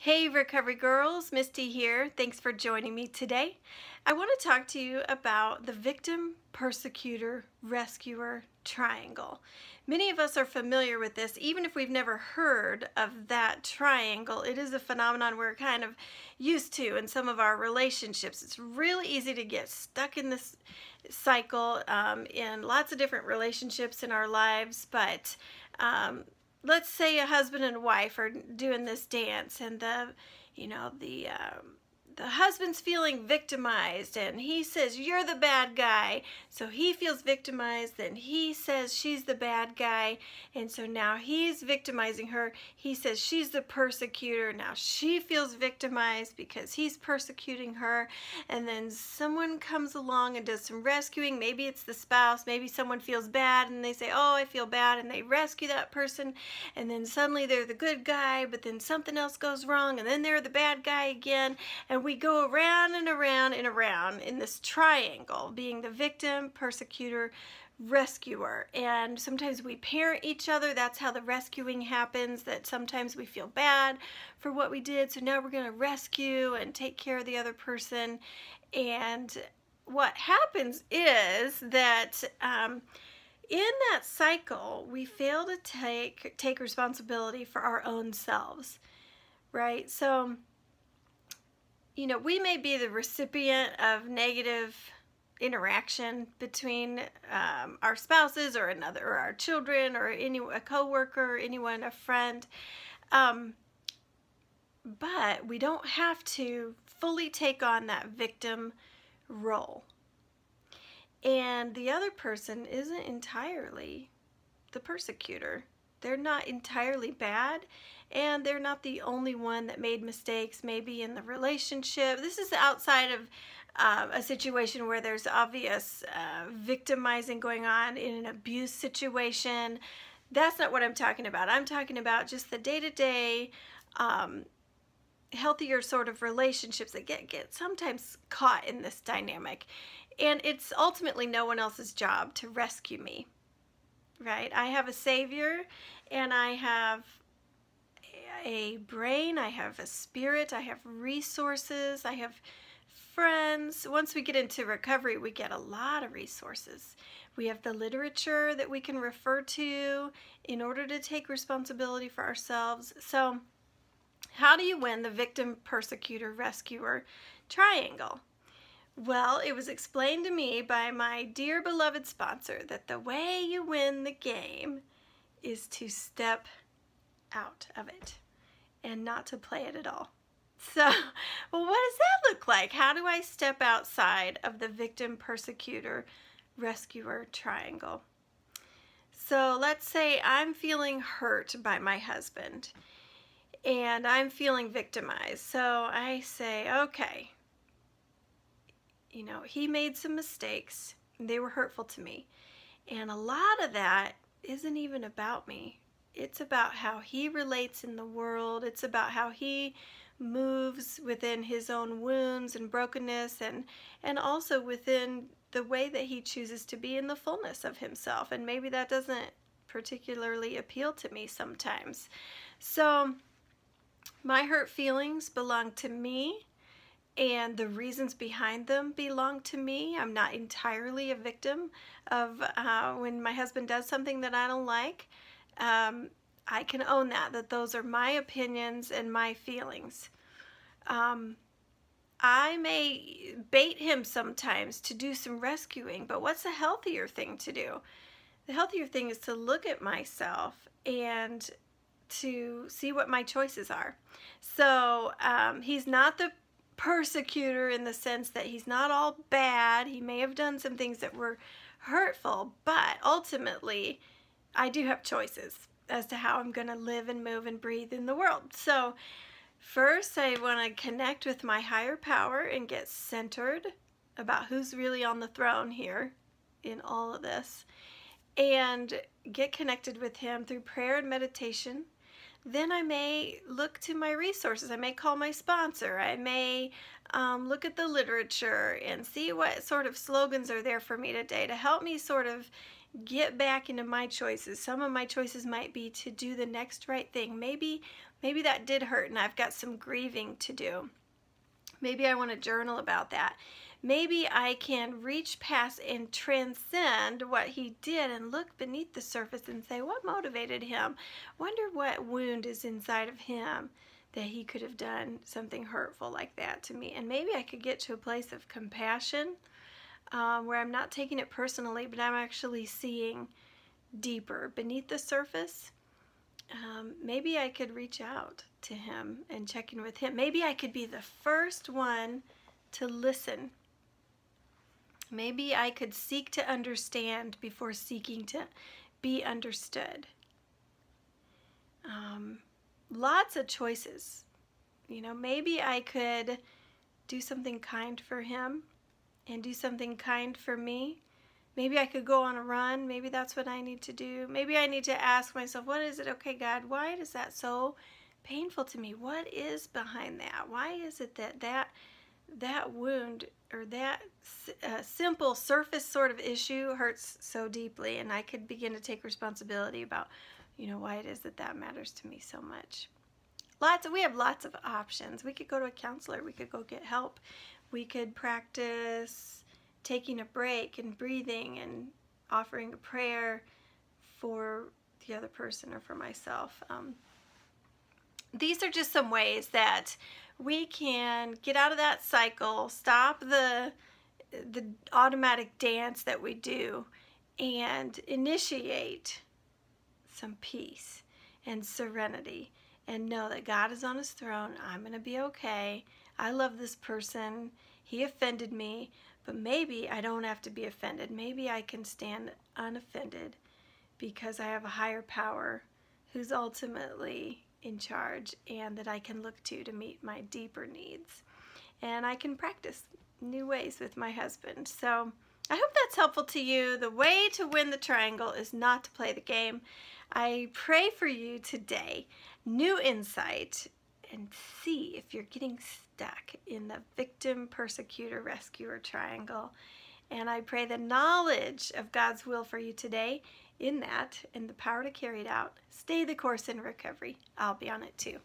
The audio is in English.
Hey Recovery Girls, Misty here. Thanks for joining me today. I want to talk to you about the Victim-Persecutor-Rescuer Triangle. Many of us are familiar with this, even if we've never heard of that triangle. It is a phenomenon we're kind of used to in some of our relationships. It's really easy to get stuck in this cycle in lots of different relationships in our lives, but let's say a husband and wife are doing this dance, and the husband's feeling victimized, and he says, "You're the bad guy." So he feels victimized, then he says she's the bad guy, and so now he's victimizing her. He says she's the persecutor. Now she feels victimized because he's persecuting her, and then someone comes along and does some rescuing. Maybe it's the spouse, maybe someone feels bad and they say, "Oh, I feel bad," and they rescue that person, and then suddenly they're the good guy, but then something else goes wrong, and then they're the bad guy again, and we go around and around and around in this triangle, being the victim, persecutor, rescuer. And sometimes we parent each other. That's how the rescuing happens, that sometimes we feel bad for what we did, so now we're going to rescue and take care of the other person. And what happens is that in that cycle, we fail to take responsibility for our own selves, right? So we may be the recipient of negative interaction between our spouses or our children or a coworker, anyone, a friend, but we don't have to fully take on that victim role. And the other person isn't entirely the persecutor. They're not entirely bad, and they're not the only one that made mistakes maybe in the relationship. This is outside of a situation where there's obvious victimizing going on in an abuse situation. That's not what I'm talking about. I'm talking about just the day-to-day healthier sort of relationships that get sometimes caught in this dynamic. And it's ultimately no one else's job to rescue me. Right? I have a savior, and I have a brain, I have a spirit, I have resources, I have friends. Once we get into recovery, we get a lot of resources. We have the literature that we can refer to in order to take responsibility for ourselves. So how do you win the victim-persecutor-rescuer triangle? Well, it was explained to me by my dear beloved sponsor that the way you win the game is to step out of it and not to play it at all. So, well, what does that look like? How do I step outside of the victim-persecutor-rescuer triangle? So let's say I'm feeling hurt by my husband and I'm feeling victimized. So I say, okay, he made some mistakes. They were hurtful to me. And a lot of that isn't even about me. It's about how he relates in the world. It's about how he moves within his own wounds and brokenness, and also within the way that he chooses to be in the fullness of himself. And maybe that doesn't particularly appeal to me sometimes. So my hurt feelings belong to me, and the reasons behind them belong to me. I'm not entirely a victim of when my husband does something that I don't like. I can own that those are my opinions and my feelings. I may bait him sometimes to do some rescuing, but what's the healthier thing to do? The healthier thing is to look at myself and to see what my choices are. So he's not the persecutor in the sense that he's not all bad. He may have done some things that were hurtful, but ultimately I do have choices as to how I'm going to live and move and breathe in the world. So first, I want to connect with my higher power and get centered about who's really on the throne here in all of this, and get connected with him through prayer and meditation. Then I may look to my resources. I may call my sponsor. I may look at the literature and see what sort of slogans are there for me today to help me sort of get back into my choices. Some of my choices might be to do the next right thing. Maybe Maybe that did hurt and I've got some grieving to do. Maybe I want to journal about that. Maybe I can reach past and transcend what he did and look beneath the surface and say, what motivated him? Wonder what wound is inside of him that he could have done something hurtful like that to me. And maybe I could get to a place of compassion where I'm not taking it personally, but I'm actually seeing deeper beneath the surface. Maybe I could reach out to him and check in with him. Maybe I could be the first one to listen. Maybe I could seek to understand before seeking to be understood. Lots of choices. You know, maybe I could do something kind for him and do something kind for me. Maybe I could go on a run. Maybe that's what I need to do. Maybe I need to ask myself, what is it? Okay, God, why is that so painful to me? What is behind that? Why is it that wound or that simple surface sort of issue hurts so deeply? And I could begin to take responsibility about, you know, why it is that matters to me so much. We have lots of options. We could go to a counselor. We could go get help. We could practice taking a break and breathing and offering a prayer for the other person or for myself. These are just some ways that we can get out of that cycle, stop the automatic dance that we do, and initiate some peace and serenity and know that God is on his throne. I'm going to be okay. I love this person. He offended me, but maybe I don't have to be offended. Maybe I can stand unoffended because I have a higher power who's ultimately in charge and that I can look to meet my deeper needs. And I can practice new ways with my husband. So I hope that's helpful to you. The way to win the triangle is not to play the game. I pray for you today, new insight, and see if you're getting stuck in the Victim-Persecutor-Rescuer Triangle. And I pray the knowledge of God's will for you today in that and the power to carry it out. Stay the course in recovery. I'll be on it too.